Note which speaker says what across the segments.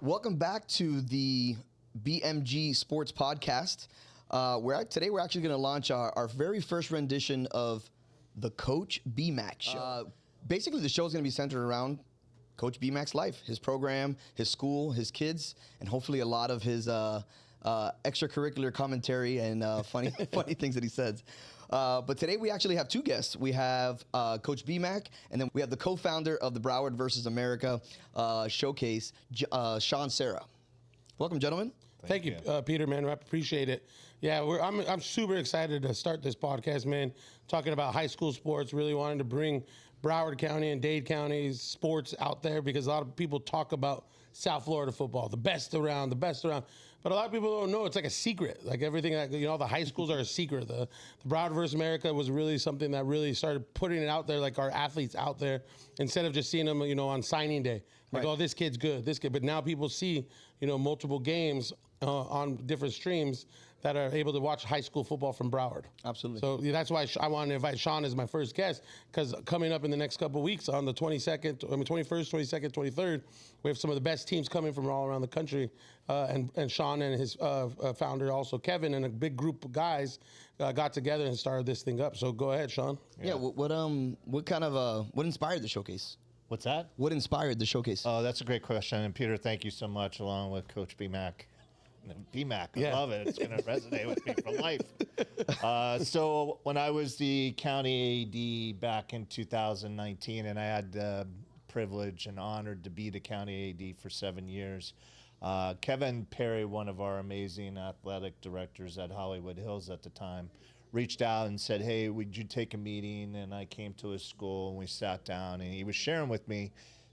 Speaker 1: Welcome back to the BMG Sports Podcast. Today we're actually going to launch our very first rendition of the Coach B-Mac Show. Basically, the show is going to be centered around Coach B-Mac's life, his program, his school, his kids, and hopefully a lot of his extracurricular commentary and funny things that he says. But today we actually have two guests. We have Coach B-Mac, and then we have the co-founder of the Broward versus America showcase, Serra. Welcome, gentlemen.
Speaker 2: Thank you, Peter, man. I appreciate it. Yeah, I'm super excited to start this podcast, man, talking about high school sports, really wanting to bring Broward County and Dade County's sports out there because a lot of people talk about South Florida football, the best around. But a lot of people don't know it's like a secret. Like everything, the high schools are a secret. The Broward versus America was really something that really started putting it out there, like our athletes out there, instead of just seeing them, on signing day. Like, oh, this kid's good, this kid. But now people see, multiple games on different streams that are able to watch high school football from Broward.
Speaker 1: Absolutely.
Speaker 2: So that's why I wanted to invite Sean as my first guest, because coming up in the next couple of weeks on the 21st, 22nd, 23rd, we have some of the best teams coming from all around the country. And Sean and his founder, also Kevin, and a big group of guys got together and started this thing up. So go ahead, Sean.
Speaker 1: Yeah. What inspired the showcase?
Speaker 3: What's that?
Speaker 1: What inspired the showcase?
Speaker 3: Oh, that's a great question. And Peter, thank you so much, along with Coach B-Mac. B-Mac, I love it. It's going to resonate with me for life. So when I was the county AD back in 2019, and I had the privilege and honor to be the county AD for 7 years, Kevin Perry, one of our amazing athletic directors at Hollywood Hills at the time, reached out and said, hey, would you take a meeting? And I came to his school and we sat down, and he was sharing with me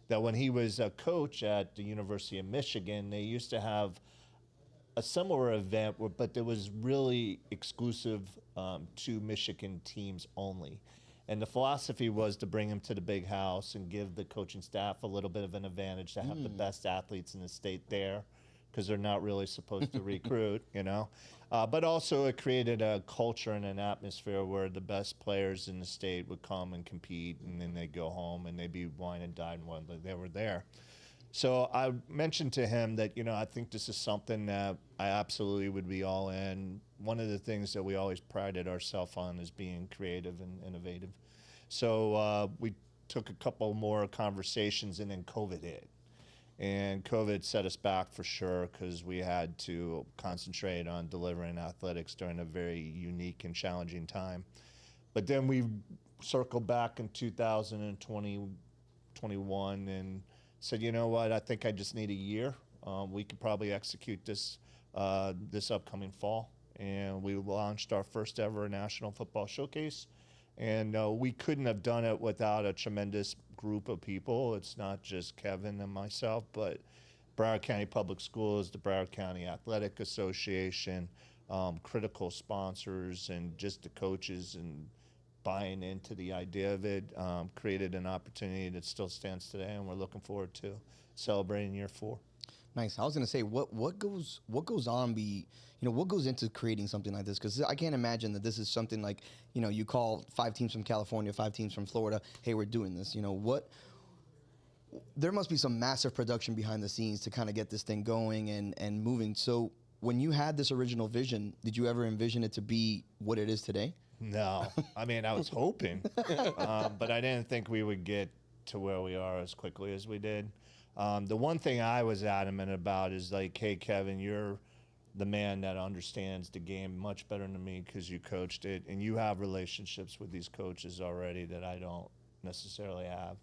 Speaker 3: that when he was a coach at the University of Michigan, they used to have a similar event, but it was really exclusive to Michigan teams only. And the philosophy was to bring them to the big house and give the coaching staff a little bit of an advantage to have the best athletes in the state there, because they're not really supposed to recruit, But also it created a culture and an atmosphere where the best players in the state would come and compete, and then they'd go home and they'd be wine and dine when they were there. So I mentioned to him that, I think this is something that I absolutely would be all in. One of the things that we always prided ourselves on is being creative and innovative. So we took a couple more conversations, and then COVID hit. And COVID set us back for sure, because we had to concentrate on delivering athletics during a very unique and challenging time. But then we circled back in 2021 and said, you know what, I think I just need a year. We could probably execute this this upcoming fall. And we launched our first ever National Football Showcase. And we couldn't have done it without a tremendous group of people. It's not just Kevin and myself, but Broward County Public Schools, the Broward County Athletic Association, critical sponsors, and just the coaches, and buying into the idea of it, created an opportunity that still stands today, and we're looking forward to celebrating year 4.
Speaker 1: Nice. I was going to say, what goes on what goes into creating something like this? Because I can't imagine that this is something like, you call 5 teams from California, 5 teams from Florida, hey, we're doing this. There must be some massive production behind the scenes to kind of get this thing going and moving. So when you had this original vision, did you ever envision it to be what it is today?
Speaker 3: No. I mean, I was hoping, but I didn't think we would get to where we are as quickly as we did. The one thing I was adamant about is like, hey, Kevin, you're the man that understands the game much better than me because you coached it, and you have relationships with these coaches already that I don't necessarily have.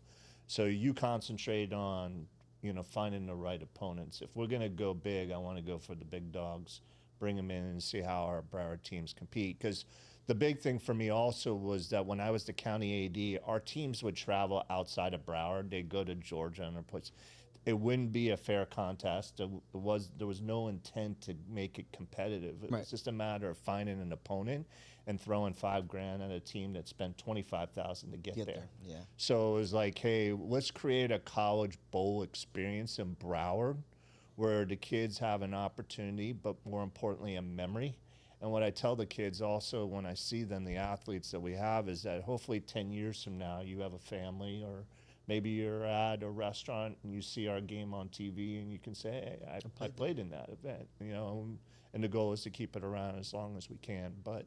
Speaker 3: So you concentrate on, finding the right opponents. If we're going to go big, I want to go for the big dogs, bring them in and see how our Broward teams compete. Because the big thing for me also was that when I was the county AD, our teams would travel outside of Broward. They'd go to Georgia and other places. It wouldn't be a fair contest. There was no intent to make it competitive. It was just a matter of finding an opponent and throwing $5,000 at a team that spent $25,000 to get there.
Speaker 1: Yeah.
Speaker 3: So it was like, hey, let's create a college bowl experience in Broward where the kids have an opportunity, but more importantly, a memory. And what I tell the kids also when I see them, the athletes that we have, is that hopefully 10 years from now, you have a family or maybe you're at a restaurant and you see our game on TV and you can say, hey, I played in that event, you know, and the goal is to keep it around as long as we can. But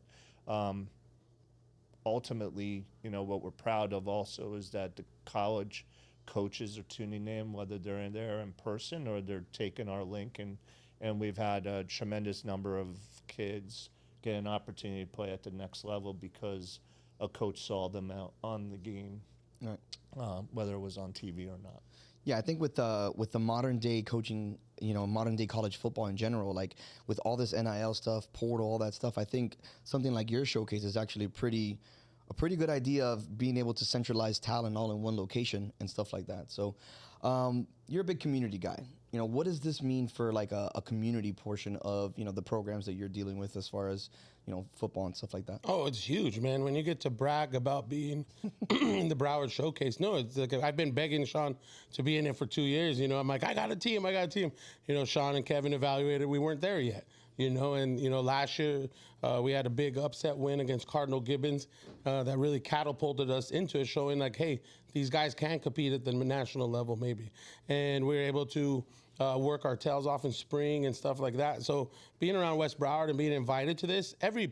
Speaker 3: ultimately, you know, what we're proud of also is that the college coaches are tuning in, whether they're in there in person or they're taking our link, and we've had a tremendous number of kids get an opportunity to play at the next level because a coach saw them out on the game, right. Whether it was on TV or not.
Speaker 1: Yeah, I think with the modern day coaching, you know, modern day college football in general, like with all this NIL stuff, portal, all that stuff, I think something like your showcase is actually a pretty good idea of being able to centralize talent all in one location and stuff like that. So you're a big community guy. You know, what does this mean for like a community portion of, you know, the programs that you're dealing with as far as, you know, football and stuff like that?
Speaker 2: Oh, it's huge, man. When you get to brag about being in the Broward Showcase, no, it's like I've been begging Sean to be in it for 2 years. You know, I'm like, I got a team. You know, Sean and Kevin evaluated. We weren't there yet. You know, and, you know, last year we had a big upset win against Cardinal Gibbons that really catapulted us into it, showing like, hey, these guys can compete at the national level maybe. And we were able to work our tails off in spring and stuff like that. So being around West Broward and being invited to this, every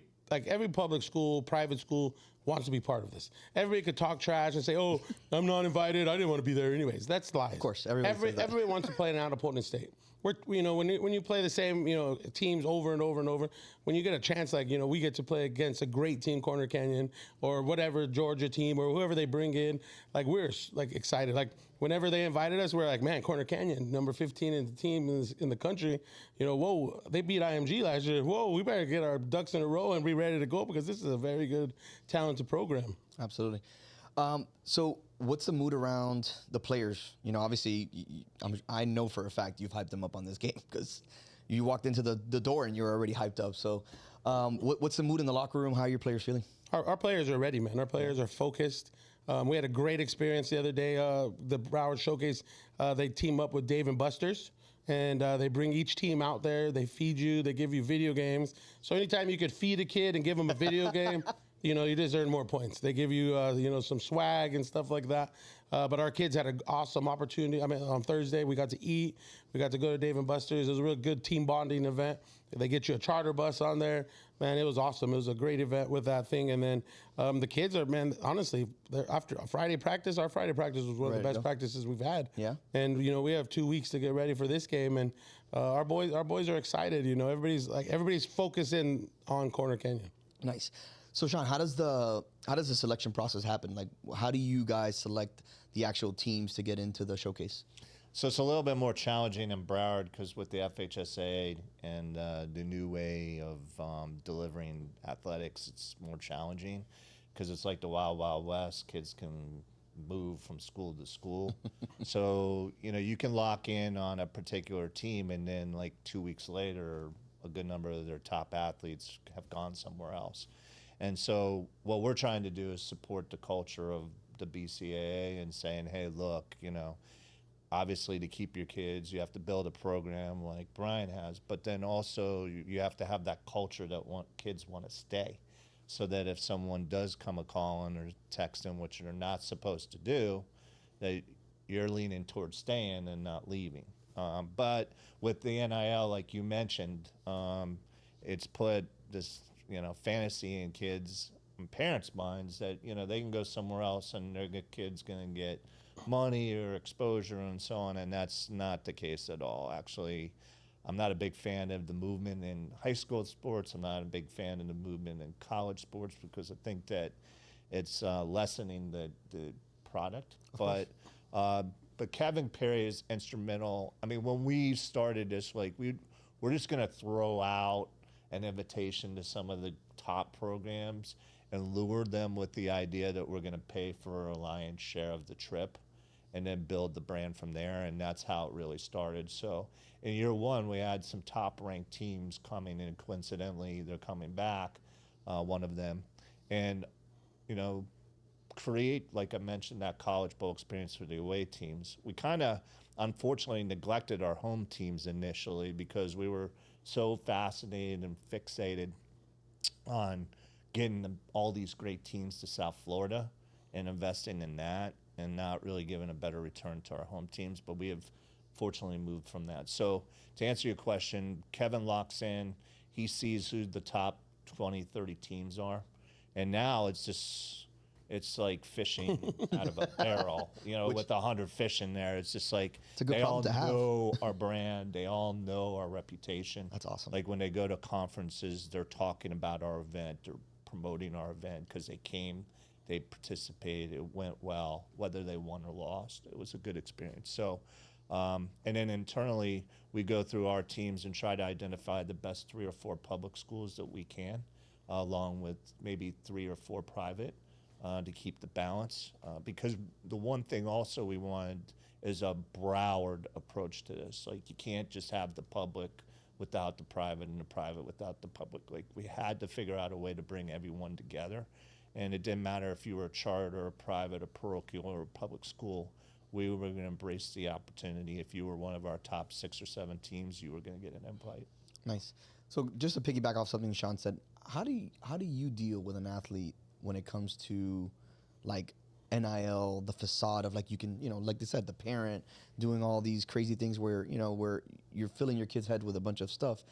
Speaker 2: public school, private school wants to be part of this. Everybody could talk trash and say, oh, I'm not invited. I didn't want to be there anyways. That's lies.
Speaker 1: Of course, everybody
Speaker 2: wants to play in an out-opponent state. You know, when you play the same, you know, teams over and over and over, when you get a chance, like, you know, we get to play against a great team, Corner Canyon, or whatever Georgia team, or whoever they bring in, like, we're like excited. Like, whenever they invited us, we're like, man, Corner Canyon, number 15 in the team in the country, you know, whoa, they beat IMG last year. Whoa, we better get our ducks in a row and be ready to go because this is a very good, talented program.
Speaker 1: Absolutely. So what's the mood around the players? You know, obviously, I know for a fact you've hyped them up on this game because you walked into the door and you were already hyped up. So what's the mood in the locker room? How are your players feeling?
Speaker 2: Our players are ready, man. Our players are focused. We had a great experience the other day. The Broward Showcase, they team up with Dave & Buster's. And they bring each team out there. They feed you. They give you video games. So anytime you could feed a kid and give them a video game, you know, you just earn more points. They give you, you know, some swag and stuff like that. But our kids had an awesome opportunity. I mean, on Thursday, we got to eat. We got to go to Dave & Buster's. It was a real good team bonding event. They get you a charter bus on there. Man, it was awesome. It was a great event with that thing. And then the kids are, man, honestly, after a Friday practice, our Friday practice was one of the best practices we've had.
Speaker 1: Yeah.
Speaker 2: And, you know, we have 2 weeks to get ready for this game. And our boys are excited. You know, everybody's focusing on Corner Canyon.
Speaker 1: Nice. So Sean, how does the selection process happen? Like, how do you guys select the actual teams to get into the showcase?
Speaker 3: So it's a little bit more challenging in Broward because with the FHSA and the new way of delivering athletics, it's more challenging because it's like the Wild Wild West. Kids can move from school to school. So, you know, you can lock in on a particular team and then like 2 weeks later, a good number of their top athletes have gone somewhere else. And so what we're trying to do is support the culture of the BCAA and saying, hey, look, you know, obviously to keep your kids, you have to build a program like Brian has, but then also you have to have that culture that kids want to stay so that if someone does come a calling or texting, which they're not supposed to do, that you're leaning towards staying and not leaving. But with the NIL, like you mentioned, it's put this, you know, fantasy in kids and parents' minds that, you know, they can go somewhere else and their kid's going to get money or exposure and so on, and that's not the case at all. Actually, I'm not a big fan of the movement in high school sports. I'm not a big fan of the movement in college sports because I think that it's lessening the product. But Kevin Perry is instrumental. I mean, when we started this, like we're just going to throw out an invitation to some of the top programs and lure them with the idea that we're going to pay for a lion's share of the trip and then build the brand from there. And that's how it really started. So in year one, we had some top ranked teams coming in. Coincidentally, they're coming back, one of them. And, you know, create, like I mentioned, that college bowl experience for the away teams. We kind of, unfortunately, neglected our home teams initially because we were so fascinated and fixated on getting all these great teams to South Florida and investing in that. and not really giving a better return to our home teams. But we have fortunately moved from that. So to answer your question, Kevin locks in. He sees who the top 20, 30 teams are. And now it's like fishing out of a barrel, with 100 fish in there. It's just like
Speaker 1: it's a good
Speaker 3: they all
Speaker 1: problem to have.
Speaker 3: know our brand. They all know our reputation.
Speaker 1: That's awesome.
Speaker 3: Like when they go to conferences, they're talking about our event. They're promoting our event because they came, they participated, it went well, whether they won or lost. It was a good experience. So, and then internally, we go through our teams and try to identify the best 3 or 4 public schools that we can, along with maybe 3 or 4 private, to keep the balance. Because the one thing also we wanted is a Broward approach to this. Like, you can't just have the public without the private and the private without the public. Like, we had to figure out a way to bring everyone together. And it didn't matter if you were a charter, a private, a parochial, or a public school. We were going to embrace the opportunity. If you were one of our top 6 or 7 teams, you were going to get an invite.
Speaker 1: Nice. So just to piggyback off something Sean said, how do you deal with an athlete when it comes to like NIL, the facade of like you can, like they said, the parent doing all these crazy things where you're filling your kid's head with a bunch of stuff.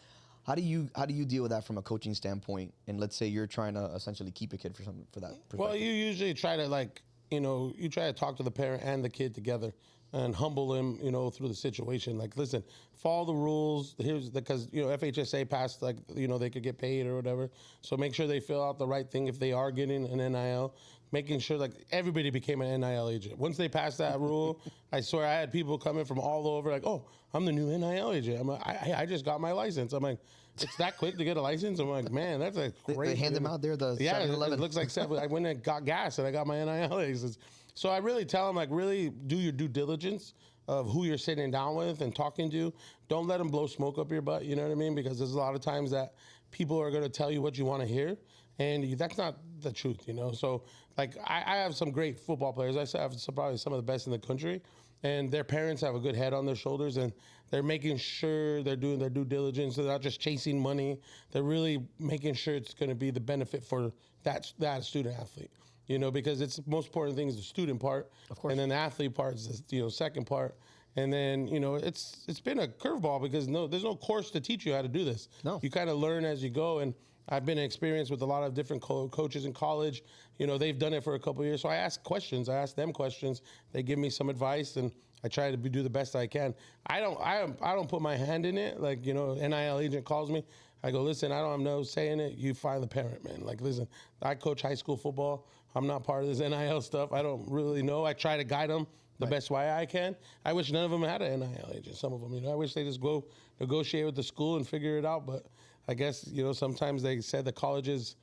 Speaker 1: How do you deal with that from a coaching standpoint? And let's say you're trying to essentially keep a kid for that.
Speaker 2: Well, you usually try to you try to talk to the parent and the kid together and humble him, through the situation. Like, listen, follow the rules. Because FHSA passed, they could get paid or whatever. So make sure they fill out the right thing if they are getting an NIL. Making sure everybody became an NIL agent. Once they passed that rule, I swear I had people coming from all over like, oh, I'm the new NIL agent. I'm like, I just got my license. I'm like, it's that quick to get a license? I'm like, man, that's a crazy.
Speaker 1: They hand them out there, the 7-Eleven.
Speaker 2: It looks like 7. I went and got gas and I got my NIL license. So I really tell them, really do your due diligence of who you're sitting down with and talking to. Don't let them blow smoke up your butt, you know what I mean? Because there's a lot of times that people are going to tell you what you want to hear. And that's not the truth, So, I have some great football players. I have probably some of the best in the country. And their parents have a good head on their shoulders. And they're making sure they're doing their due diligence. They're not just chasing money. They're really making sure it's going to be the benefit for that student athlete. Because it's the most important thing is the student part.
Speaker 1: Of course.
Speaker 2: And then the athlete part is the, second part. And then, it's been a curveball because there's no course to teach you how to do this.
Speaker 1: No.
Speaker 2: You kind of learn as you go. And I've been experienced with a lot of different coaches in college. They've done it for a couple of years. So I ask questions. I ask them questions. They give me some advice, and I try to do the best I can. I don't put my hand in it. NIL agent calls me. I go, listen, I don't have no say in it. You find the parent, man. Listen, I coach high school football. I'm not part of this NIL stuff. I don't really know. I try to guide them the best way I can. I wish none of them had an NIL agent. Some of them, I wish they just go negotiate with the school and figure it out. But I guess, sometimes they said the colleges,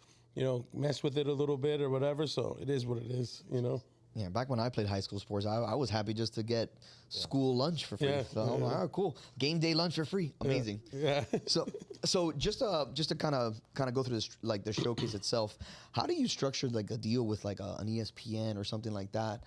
Speaker 2: mess with it a little bit or whatever. So it is what it is,
Speaker 1: Yeah, back when I played high school sports, I was happy just to get school lunch for free.
Speaker 2: Yeah,
Speaker 1: So I'm like, all right, cool. Game day lunch for free. Amazing.
Speaker 2: Yeah.
Speaker 1: So just to kind of go through this, the showcase itself, how do you structure a deal with an ESPN or something like that?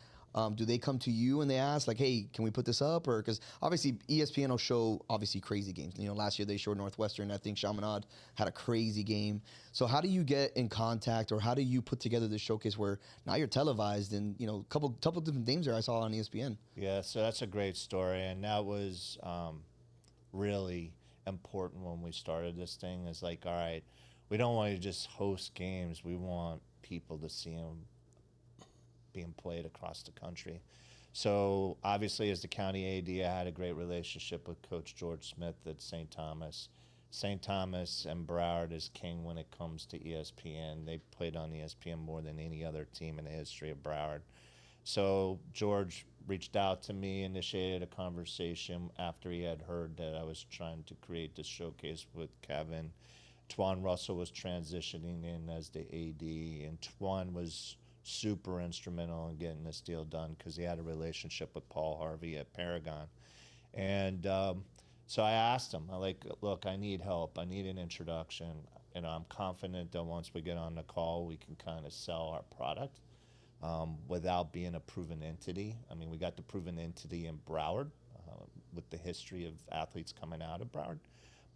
Speaker 1: Do they come to you and they ask hey, can we put this up? Or because obviously ESPN will show crazy games. Last year they showed Northwestern. I think Chaminade had a crazy game. So how do you get in contact, or how do you put together this showcase where now you're televised and a couple different names there I saw on ESPN?
Speaker 3: Yeah, so that's a great story, and that was really important when we started this thing. Is all right, we don't want to just host games. We want people to see them being played across the country. So obviously, as the county AD, I had a great relationship with Coach George Smith at St. Thomas. St. Thomas and Broward is king when it comes to ESPN. They played on ESPN more than any other team in the history of Broward. So George reached out to me, initiated a conversation after he had heard that I was trying to create this showcase with Kevin. Twan Russell was transitioning in as the AD, and Twan was super instrumental in getting this deal done because he had a relationship with Paul Harvey at Paragon. And so I asked him, look, I need help. I need an introduction. I'm confident that once we get on the call, we can kind of sell our product without being a proven entity. I mean, we got the proven entity in Broward with the history of athletes coming out of Broward.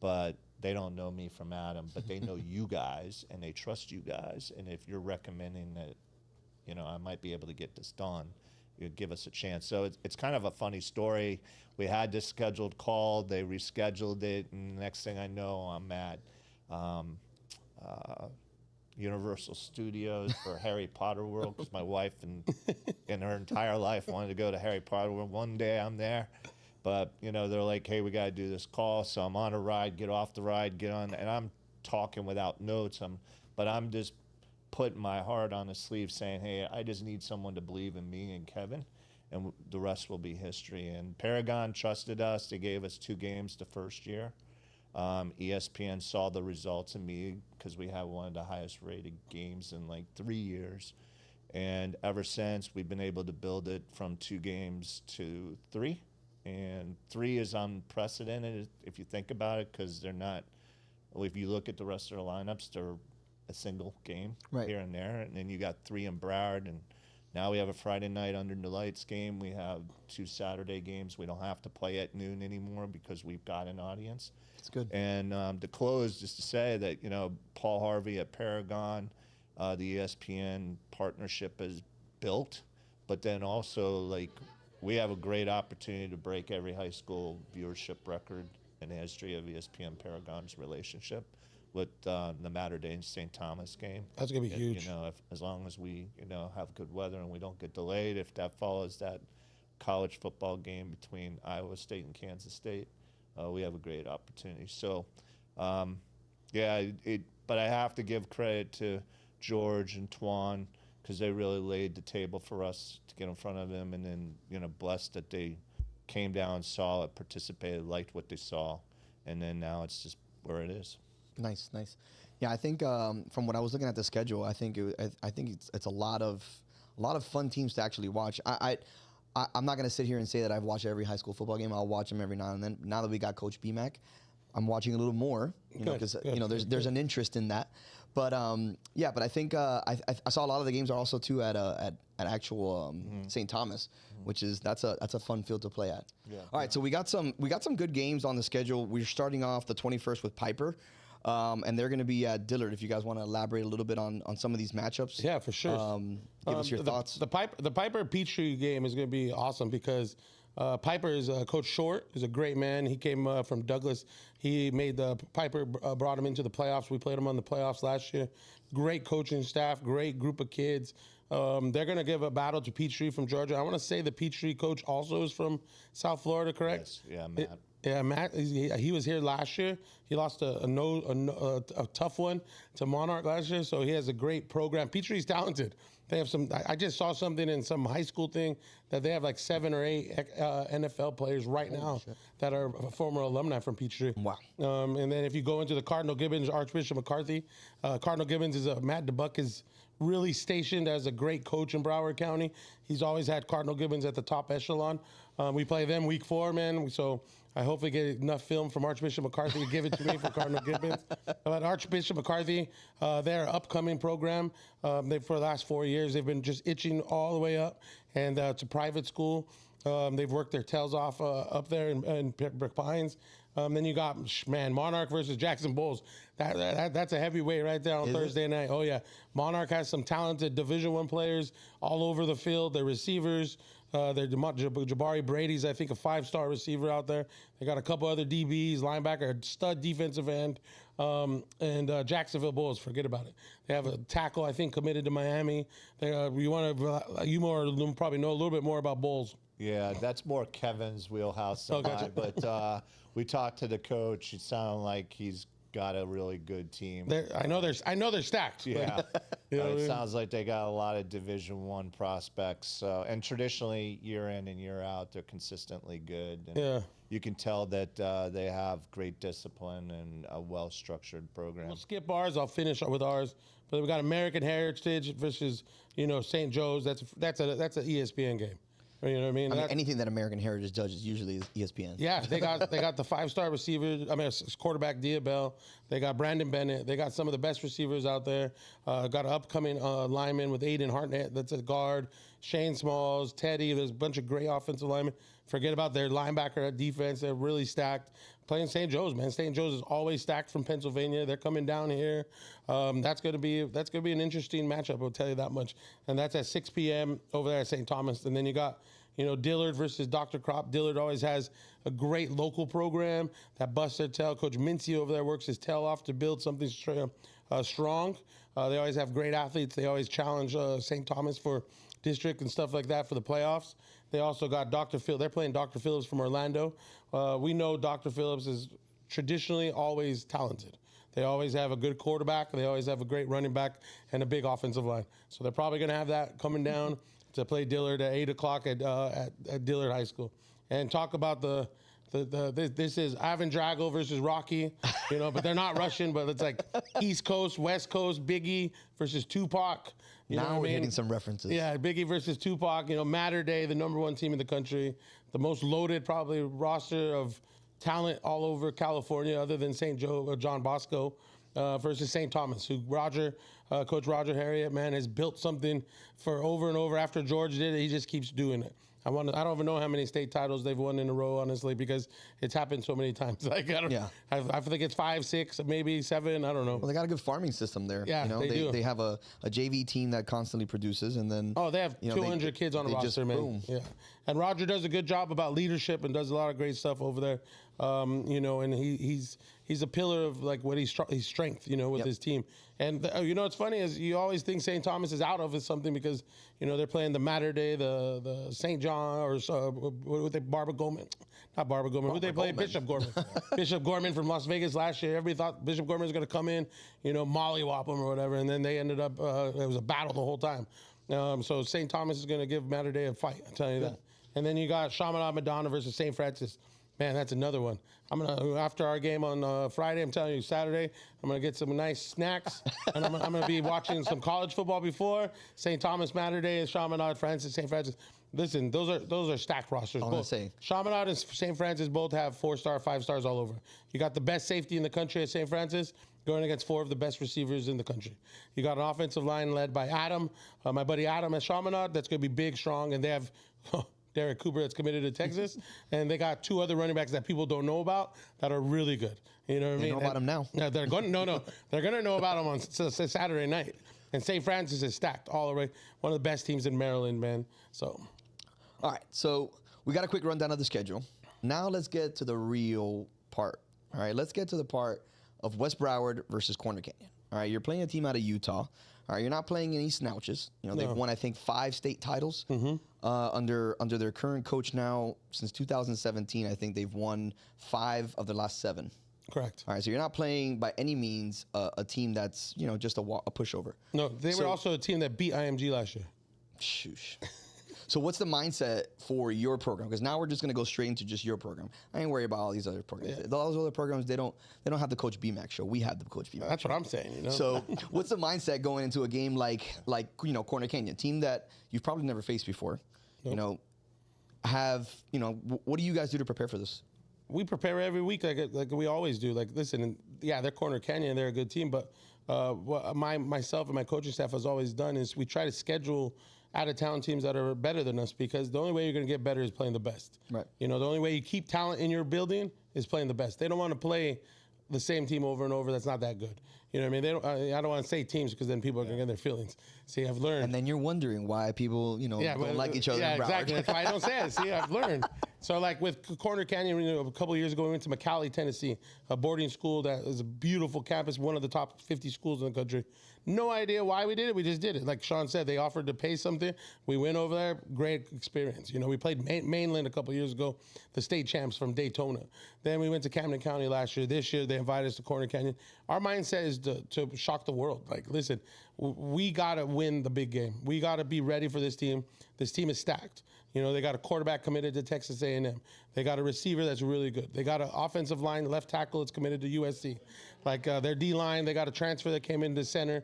Speaker 3: But they don't know me from Adam, but they know you guys, and they trust you guys. And if you're recommending that, I might be able to get this done, give us a chance. So it's kind of a funny story. We had this scheduled call, they rescheduled it, and the next thing I know, I'm at Universal Studios for Harry Potter World, because my wife and in her entire life wanted to go to Harry Potter World. One day I'm there, but they're like, hey, we got to do this call. So I'm on a ride, get off the ride, get on, and I'm talking without notes. But I'm just putting my heart on the sleeve, saying, hey, I just need someone to believe in me and Kevin, and the rest will be history. And Paragon trusted us. They gave us 2 games the first year. ESPN saw the results in me because we had one of the highest rated games in like 3 years. And ever since, we've been able to build it from 2 games to 3. And 3 is unprecedented if you think about it, because they're not, well, if you look at the rest of the lineups, they're a single game here and there. And then you got 3 in Broward, and now we have a Friday night under the lights game. We have 2 Saturday games. We don't have to play at noon anymore because we've got an audience.
Speaker 1: It's good.
Speaker 3: And to close, just to say that, Paul Harvey at Paragon, the ESPN partnership is built, but then also, like, we have a great opportunity to break every high school viewership record in the history of ESPN Paragon's relationship with the Mater Dei and St. Thomas game.
Speaker 2: That's going to be huge.
Speaker 3: As long as we, have good weather and we don't get delayed, if that follows that college football game between Iowa State and Kansas State, we have a great opportunity. So, but I have to give credit to George and Twan, because they really laid the table for us to get in front of them, and then, blessed that they came down, saw it, participated, liked what they saw, and then now it's just where it is. Nice.
Speaker 1: Yeah, I think from what I was looking at the schedule, I think it's a lot of fun teams to actually watch. I'm not going to sit here and say that I've watched every high school football game. I'll watch them every now and then. Now that we got Coach BMAC, I'm watching a little more, because there's an interest in that. But but I think I saw a lot of the games are also too at actual St. Thomas, which is that's a fun field to play at. Yeah. All right, so we got some good games on the schedule. We're starting off the 21st with Piper. And they're going to be at Dillard. If you guys want to elaborate a little bit on some of these matchups.
Speaker 2: Yeah, for sure.
Speaker 1: Give us your thoughts.
Speaker 2: The Piper Peachtree game is going to be awesome because Piper is Coach Short is a great man. He came from Douglas. He made the Piper brought him into the playoffs. We played him on the playoffs last year. Great coaching staff, great group of kids. They're going to give a battle to Peachtree from Georgia. I want to say the Peachtree coach also is from South Florida, correct?
Speaker 3: Yes. Yeah, Matt.
Speaker 2: Matt, he was here last year. He lost a tough one to Monarch last year, so he has a great program. Peachtree's talented. They have I just saw something in some high school thing that they have like 7 or 8 NFL players right now that are former alumni from Peachtree.
Speaker 1: Wow.
Speaker 2: And then if you go into the Cardinal Gibbons, Archbishop McCarthy, Cardinal Gibbons is Matt DeBuck is really stationed as a great coach in Broward County. He's always had Cardinal Gibbons at the top echelon. We play them week 4, man. So I hope we get enough film from Archbishop McCarthy to give it to me for Cardinal Gibbons. But Archbishop McCarthy, their upcoming program, for the last 4 years, they've been just itching all the way up. And it's a private school. They've worked their tails off up there in Brick Pines. Then you got, Monarch versus Jackson Bulls. That's a heavyweight right there on Thursday night. Oh, yeah. Monarch has some talented Division I players all over the field. Their receivers, Jabari Brady's, I think, a 5-star receiver out there. They got a couple other DBs, linebacker, stud defensive end, and Jacksonville Bulls. Forget about it. They have a tackle, I think, committed to Miami. You probably know a little bit more about Bulls.
Speaker 3: Yeah, that's more Kevin's wheelhouse than mine. But we talked to the coach. It sounded like he's got a really good team.
Speaker 2: I know they're stacked.
Speaker 3: Yeah, it sounds like they got a lot of Division I prospects. And traditionally, year in and year out, they're consistently good. And you can tell that they have great discipline and a well-structured program.
Speaker 2: We'll skip ours. I'll finish with ours. But we got American Heritage versus St. Joe's. That's an ESPN game. You know what I mean?
Speaker 1: Anything that American Heritage does is usually ESPN.
Speaker 2: Yeah, they got the 5-star receiver. Quarterback Diabell. They got Brandon Bennett. They got some of the best receivers out there. Got an upcoming lineman with Aiden Hartnett. That's a guard. Shane Smalls, Teddy. There's a bunch of great offensive linemen. Forget about their linebacker at defense. They're really stacked. playing St. Joe's, man. St. Joe's is always stacked from Pennsylvania. They're coming down here. That's gonna be an interesting matchup. I'll tell you that much. And that's at 6 p.m. over there at St. Thomas. And then you got, Dillard versus Dr. Crop. Dillard always has a great local program that busts their tail. Coach Mincy over there works his tail off to build something strong. They always have great athletes. They always challenge St. Thomas for district and stuff like that for the playoffs. They also got Dr. Phil. They're playing Dr. Phillips from Orlando. We know Dr. Phillips is traditionally always talented. They always have a good quarterback. They always have a great running back and a big offensive line. So they're probably going to have that coming down to play Dillard at 8 o'clock at Dillard High School. And talk about this is Ivan Drago versus Rocky, but they're not Russian, but it's like East Coast, West Coast, Biggie versus Tupac.
Speaker 1: Now we're hitting some references.
Speaker 2: Yeah, Biggie versus Tupac. Matter Day, the #1 team in the country, the most loaded probably roster of talent all over California, other than St. Joe or John Bosco, versus St. Thomas, who Coach Roger Harriet, man, has built something for over and over. After George did it, he just keeps doing it. I don't even know how many state titles they've won in a row, honestly, because it's happened so many times. I think it's 5, 6, maybe 7. I don't know.
Speaker 1: Well, they got a good farming system there.
Speaker 2: Yeah, they do.
Speaker 1: They have a JV team that constantly produces, and then
Speaker 2: they have 200 kids on the roster, man.
Speaker 1: Boom.
Speaker 2: Yeah, and Roger does a good job about leadership and does a lot of great stuff over there. And he's a pillar of like what his strength, with his team. And what's funny is you always think St. Thomas is out of it something because they're playing the Matter Day, the St. John Barbara Gorman, not Barbara Gorman. Who they play? Bishop Gorman. Bishop Gorman from Las Vegas last year. Everybody thought Bishop Gorman was going to come in, mollywop them or whatever, and then they ended up it was a battle the whole time. So St. Thomas is going to give Matter Day a fight. I'm telling you that. And then you got Chaminade Madonna versus St. Francis. Man, that's another one. After our game on Friday, I'm telling you, Saturday, I'm gonna get some nice snacks, and I'm gonna be watching some college football before St. Thomas Matter Day and Chaminade St. Francis. Listen, those are stacked rosters. Chaminade and St. Francis both have 4-star, 5 stars all over. You got the best safety in the country at St. Francis, going against 4 of the best receivers in the country. You got an offensive line led by Adam, my buddy Adam at Chaminade. That's gonna be big, strong, and they have. Derek Cooper that's committed to Texas, and they got 2 other running backs that people don't know about that are really good. You know what I mean?
Speaker 1: They know about them now.
Speaker 2: They're going they're going to know about them on Saturday night. And St. Francis is stacked all the way. One of the best teams in Maryland, man. So,
Speaker 1: all right. So we got a quick rundown of the schedule. Now let's get to the real part. All right. Let's get to the part of West Broward versus Corner Canyon. All right. You're playing a team out of Utah. All right, you're not playing any snouches. They've won, I think, 5 state titles under their current coach now. Since 2017, I think they've won 5 of the last 7.
Speaker 2: Correct.
Speaker 1: All right, so you're not playing by any means a team that's just a pushover.
Speaker 2: No, they were also a team that beat IMG last year.
Speaker 1: Shoosh. So what's the mindset for your program? Because now we're just going to go straight into just your program. I ain't worried about all these other programs. Yeah. Those other programs, they don't have the Coach BMAC show. We have the Coach BMAC.
Speaker 2: That's what I'm saying.
Speaker 1: So what's the mindset going into a game like Corner Canyon, team that you've probably never faced before? Nope. What do you guys do to prepare for this?
Speaker 2: We prepare every week like we always do. Like, listen, they're Corner Canyon, they're a good team, but what myself and my coaching staff has always done is we try to schedule out-of-town teams that are better than us, because the only way you're going to get better is playing the best.
Speaker 1: Right.
Speaker 2: The only way you keep talent in your building is playing the best. They don't want to play the same team over and over that's not that good. You know what I mean? I don't want to say teams because then people are going to get their feelings. See, I've learned.
Speaker 1: And then you're wondering why people, don't like each other.
Speaker 2: Yeah,
Speaker 1: in Broward.
Speaker 2: Exactly. That's why I don't say it. See, I've learned. So, like with Corner Canyon, a couple of years ago, we went to McAllee, Tennessee, a boarding school that is a beautiful campus, one of the top 50 schools in the country. No idea why we did it. We just did it. Like Sean said, they offered to pay something. We went over there. Great experience. We played Mainland a couple of years ago, the state champs from Daytona. Then we went to Camden County last year. This year, they invited us to Corner Canyon. Our mindset is to shock the world. Like, listen, we got to win the big game. We got to be ready for this team. This team is stacked. They got a quarterback committed to Texas A&M. They got a receiver that's really good. They got an offensive line, left tackle that's committed to USC. Like their D-line, they got a transfer that came into center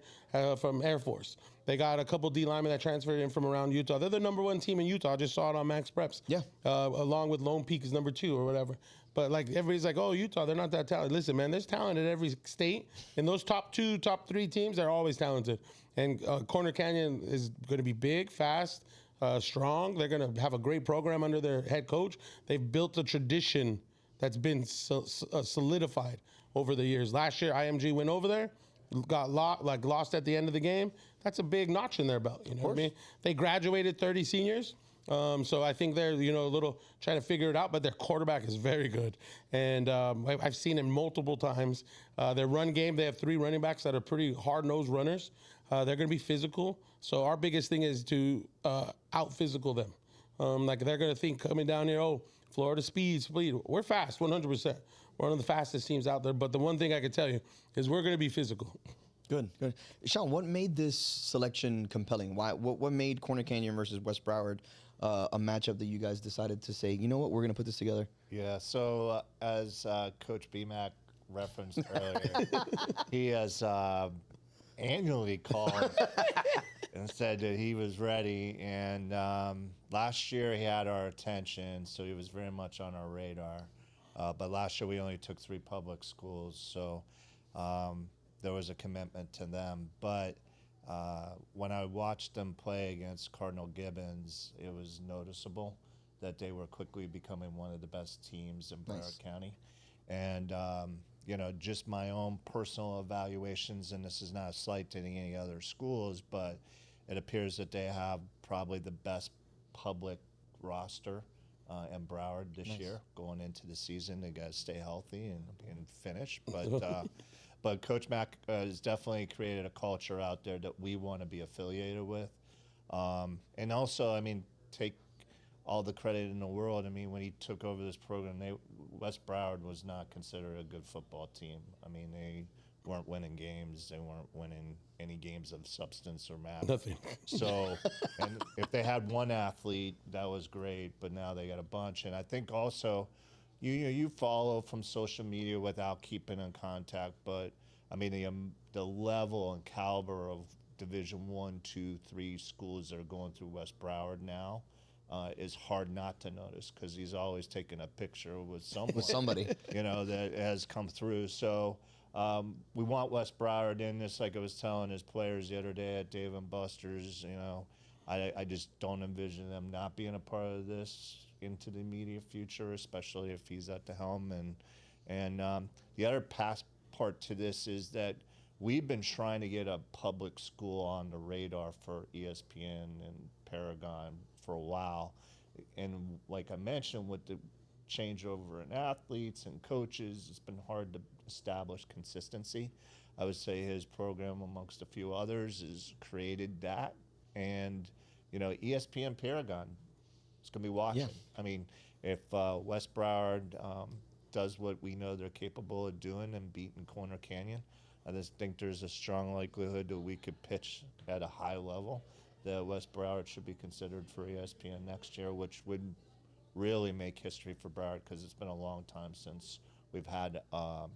Speaker 2: from Air Force. They got a couple D-linemen that transferred in from around Utah. They're the #1 team in Utah. I just saw it on Max Preps.
Speaker 1: Yeah.
Speaker 2: Along with Lone Peak is #2 or whatever. But like everybody's like, oh, Utah, they're not that talented. Listen, man, there's talent at every state. And those top 2, top 3 teams, they're always talented. And Corner Canyon is going to be big, fast, strong. They're going to have a great program under their head coach. They've built a tradition that's been solidified over the years. Last year, IMG went over there, got lost at the end of the game. That's a big notch in their belt. You know what I mean? They graduated 30 seniors. So I think they're, a little trying to figure it out, but their quarterback is very good. And I've seen him multiple times. Their run game, they have 3 running backs that are pretty hard-nosed runners. They're going to be physical. So our biggest thing is to out-physical them. They're going to think coming down here, Florida speed. We're fast, 100%. We're one of the fastest teams out there. But the one thing I can tell you is we're going to be physical.
Speaker 1: Good. Sean, what made this selection compelling? What made Corner Canyon versus West Broward a matchup that you guys decided to say, you know what, we're going to put this together?
Speaker 3: Yeah, so as Coach BMAC referenced earlier, he has annually called and said that he was ready. And last year he had our attention, so he was very much on our radar. But last year we only took 3 public schools, so there was a commitment to them. But when I watched them play against Cardinal Gibbons, it was noticeable that they were quickly becoming one of the best teams in Broward County. And, just my own personal evaluations, and this is not a slight to any other schools, but it appears that they have probably the best public roster in Broward this year going into the season. They got to stay healthy and finish. But Coach Mack has definitely created a culture out there that we want to be affiliated with. And also, take all the credit in the world. When he took over this program, West Broward was not considered a good football team. They weren't winning games. They weren't winning any games of substance or matter.
Speaker 2: Nothing.
Speaker 3: So, and if they had one athlete, that was great, but now they got a bunch. And I think also, you follow from social media without keeping in contact, but the level and caliber of Division I, II, III schools that are going through West Broward now is hard not to notice, because he's always taking a picture with someone,
Speaker 1: somebody,
Speaker 3: that has come through. So we want West Broward in this, like I was telling his players the other day at Dave & Buster's. I just don't envision them not being a part of this into the immediate future, especially if he's at the helm. And the other part to this is that we've been trying to get a public school on the radar for ESPN and Paragon for a while. And like I mentioned, with the changeover in athletes and coaches, it's been hard to establish consistency. I would say his program, amongst a few others, has created that. And, ESPN Paragon, it's going to be watching.
Speaker 1: Yeah.
Speaker 3: If West Broward does what we know they're capable of doing and beating Corner Canyon, I just think there's a strong likelihood that we could pitch at a high level that West Broward should be considered for ESPN next year, which would really make history for Broward, because it's been a long time since we've had a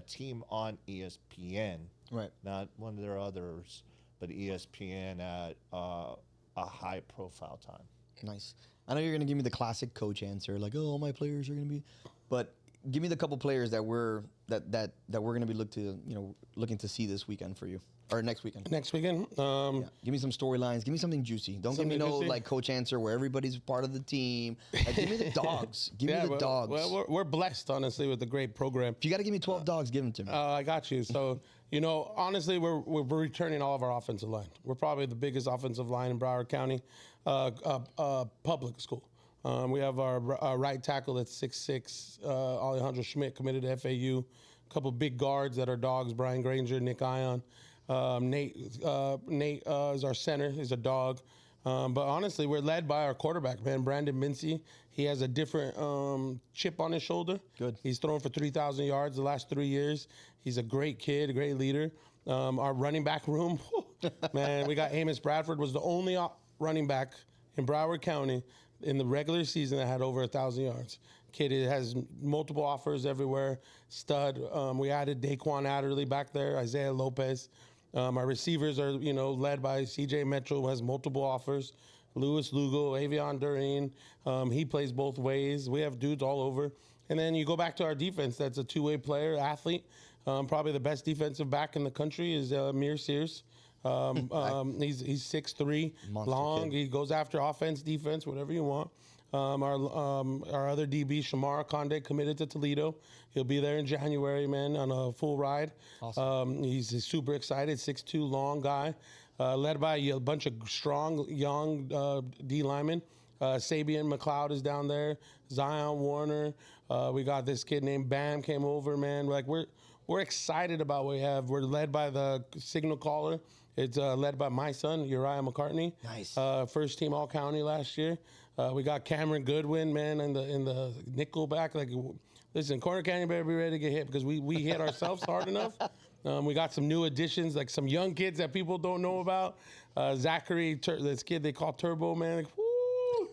Speaker 3: team on ESPN,
Speaker 1: right?
Speaker 3: Not one of their others, but ESPN at a high-profile time.
Speaker 1: Nice. I know you're going to give me the classic coach answer, like, all my players are going to be, but give me the couple players that we're going to be looking to see this weekend for you, or next weekend.
Speaker 2: Next weekend.
Speaker 1: Give me some storylines. Give me something juicy. Don't give me no like coach answer where everybody's part of the team. Like, give me the dogs. Give me the dogs.
Speaker 2: Well, we're blessed, honestly, with a great program.
Speaker 1: If you got to give me 12 dogs, give them to me.
Speaker 2: I got you. So, honestly, we're returning all of our offensive line. We're probably the biggest offensive line in Broward County, public school. We have our right tackle that's 6'6", Alejandro Schmidt, committed to FAU. A couple big guards that are dogs, Brian Granger, Nick Ion. Nate is our center. He's a dog. But honestly, we're led by our quarterback, man, Brandon Mincy. He has a different chip on his shoulder.
Speaker 1: Good.
Speaker 2: He's thrown for 3,000 yards the last 3 years. He's a great kid, a great leader. Our running back room, man, we got Amos Bradford, was the only running back in Broward County in the regular season that had over 1,000 yards. Kid has multiple offers everywhere. Stud. We added Daquan Adderley back there, Isaiah Lopez. Our receivers are, led by CJ Metro, who has multiple offers. Louis Lugo, Avion Dureen. He plays both ways. We have dudes all over. And then you go back to our defense. That's a two-way player, athlete. Probably the best defensive back in the country is Amir Sears. He's 6'3", long. Kid. He goes after offense, defense, whatever you want. Our other DB, Shamar Conde, committed to Toledo. He'll be there in January, man, on a full ride.
Speaker 1: Awesome.
Speaker 2: He's super excited, 6'2", long guy, led by a bunch of strong, young D linemen. Sabian McLeod is down there. Zion Warner. We got this kid named Bam came over, man. Like we're excited about what we have. We're led by the signal caller. It's led by my son, Uriah McCartney.
Speaker 1: Nice.
Speaker 2: First team All County last year. We got Cameron Goodwin, man, in the nickel back. Like, listen, Corner Canyon better be ready to get hit because we hit ourselves hard enough. We got some new additions, like some young kids that people don't know about. Zachary, this kid they call Turbo, man. Like, woo!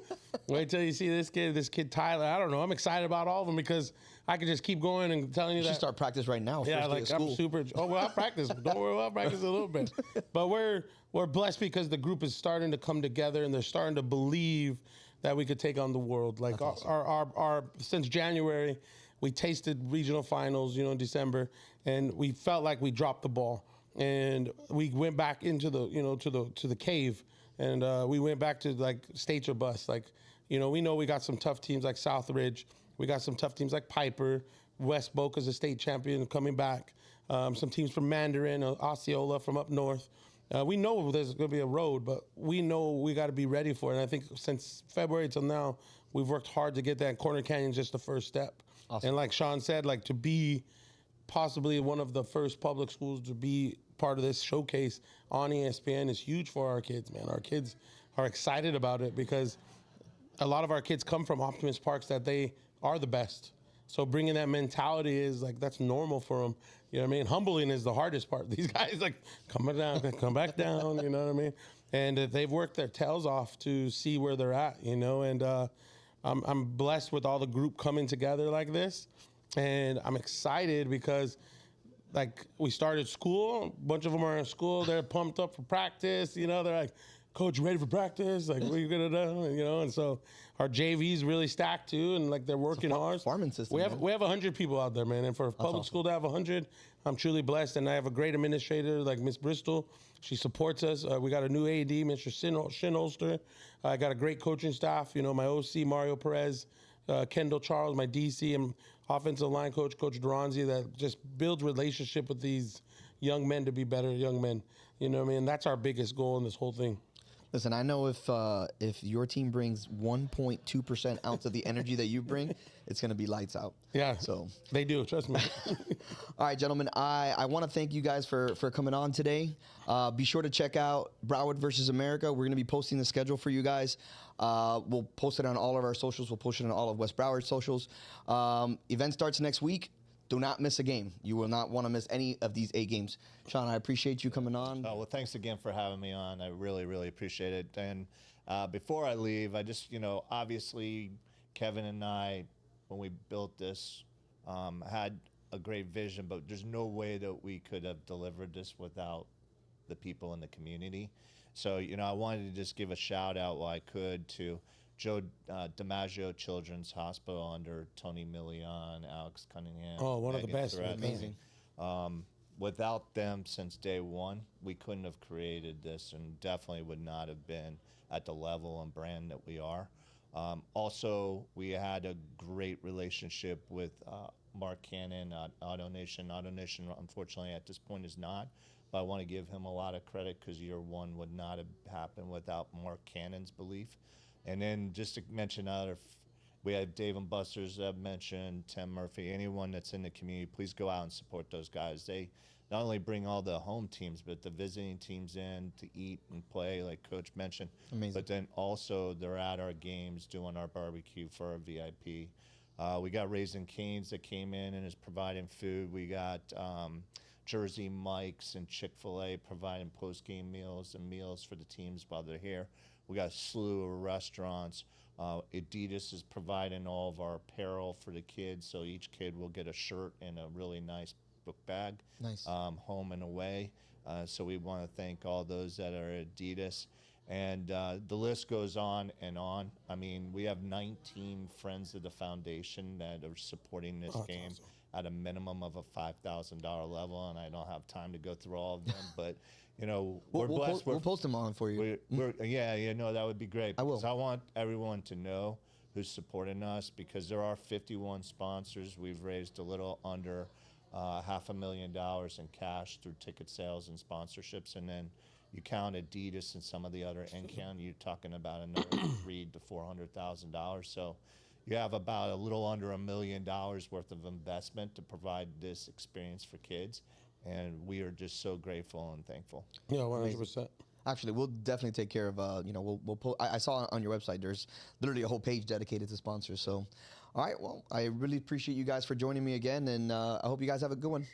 Speaker 2: Wait till you see this kid Tyler. I don't know. I'm excited about all of them because I could just keep going and telling you
Speaker 1: You
Speaker 2: that.
Speaker 1: should start practice right now.
Speaker 2: Yeah,
Speaker 1: first day
Speaker 2: like
Speaker 1: of school.
Speaker 2: I'm super. Oh, well, I'll practice. Don't worry, I'll practice a little bit. But we're blessed because the group is starting to come together and they're starting to believe that we could take on the world. Like our since January, we tasted regional finals, in December, and we felt like we dropped the ball, and we went back into the to the cave, and we went back to like states or bust. Like we know we got some tough teams like Southridge, we got some tough teams like Piper, West Boca's a state champion coming back, some teams from Mandarin, Osceola from up north. We know there's going to be a road, but we know we got to be ready for it. And I think since February till now, we've worked hard to get that. Corner Canyon's just the first step.
Speaker 1: Awesome.
Speaker 2: And like Sean said, like to be possibly one of the first public schools to be part of this showcase on ESPN is huge for our kids, man. Our kids are excited about it because a lot of our kids come from optimist parks that they are the best. So bringing that mentality is like, that's normal for them. You know what I mean? Humbling is the hardest part. These guys like, come back down, you know what I mean? And they've worked their tails off to see where they're at, and I'm blessed with all the group coming together like this. And I'm excited because like we started school, a bunch of them are in school, they're pumped up for practice, they're like, Coach, you ready for practice? Like, what are you gonna do? And so our JV's really stacked too, and like they're working hard.
Speaker 1: Farming system.
Speaker 2: We have 100 people out there, man, and for a public school to have 100, I'm truly blessed. And I have a great administrator like Miss Bristol. She supports us. We got a new AD, Mr. Shinholster. I got a great coaching staff. My OC Mario Perez, Kendall Charles, my DC, and offensive line coach, Coach Duranzi, that just builds relationship with these young men to be better young men. You know what I mean? That's our biggest goal in this whole thing.
Speaker 1: Listen, I know if your team brings 1.2% ounce of the energy that you bring, it's going to be lights out.
Speaker 2: Yeah,
Speaker 1: So
Speaker 2: they do. Trust me.
Speaker 1: All right, gentlemen, I want to thank you guys for coming on today. Be sure to check out Broward versus America. We're going to be posting the schedule for you guys. We'll post it on all of our socials. We'll post it on all of West Broward socials. Event starts next week. Do not miss a game. You will not want to miss any of these 8 games. Sean, I appreciate you coming on.
Speaker 3: Oh, well, thanks again for having me on. I really, really appreciate it. And before I leave, I just, obviously Kevin and I, when we built this, had a great vision, but there's no way that we could have delivered this without the people in the community. So, I wanted to just give a shout out while I could to Joe DiMaggio Children's Hospital under Tony Millian, Alex Cunningham.
Speaker 2: Oh, one of the best.
Speaker 1: Amazing.
Speaker 3: Without them since day one, we couldn't have created this and definitely would not have been at the level and brand that we are. Also, we had a great relationship with Mark Cannon at Auto Nation. Auto Nation, unfortunately, at this point is not. But I want to give him a lot of credit because year one would not have happened without Mark Cannon's belief. And then just to mention we have Dave and Buster's that I've mentioned, Tim Murphy, anyone that's in the community, please go out and support those guys. They not only bring all the home teams, but the visiting teams in to eat and play, like Coach mentioned.
Speaker 1: Amazing.
Speaker 3: But then also they're at our games doing our barbecue for our VIP. We got Raising Cane's that came in and is providing food. We got Jersey Mike's and Chick-fil-A providing post-game meals and meals for the teams while they're here. We got a slew of restaurants. Adidas is providing all of our apparel for the kids, so each kid will get a shirt and a really nice book bag.
Speaker 1: Nice.
Speaker 3: Home and away. So we want to thank all those that are Adidas. And the list goes on and on. I mean, we have 19 friends of the foundation that are supporting this game at a minimum of a $5,000 level, and I don't have time to go through all of them, but we're blessed.
Speaker 1: We'll post them on for you.
Speaker 3: That would be great.
Speaker 1: I will.
Speaker 3: Because I want everyone to know who's supporting us, because there are 51 sponsors. We've raised a little under $500,000 in cash through ticket sales and sponsorships, and then you count Adidas and some of the other in-count, you're talking about another $300,000 to $400,000. So you have about a little under $1 million worth of investment to provide this experience for kids, and we are just so grateful and thankful.
Speaker 2: Yeah, 100%.
Speaker 1: Actually, we'll definitely take care of, we'll I saw on your website, there's literally a whole page dedicated to sponsors. So, all right, well, I really appreciate you guys for joining me again, and I hope you guys have a good one.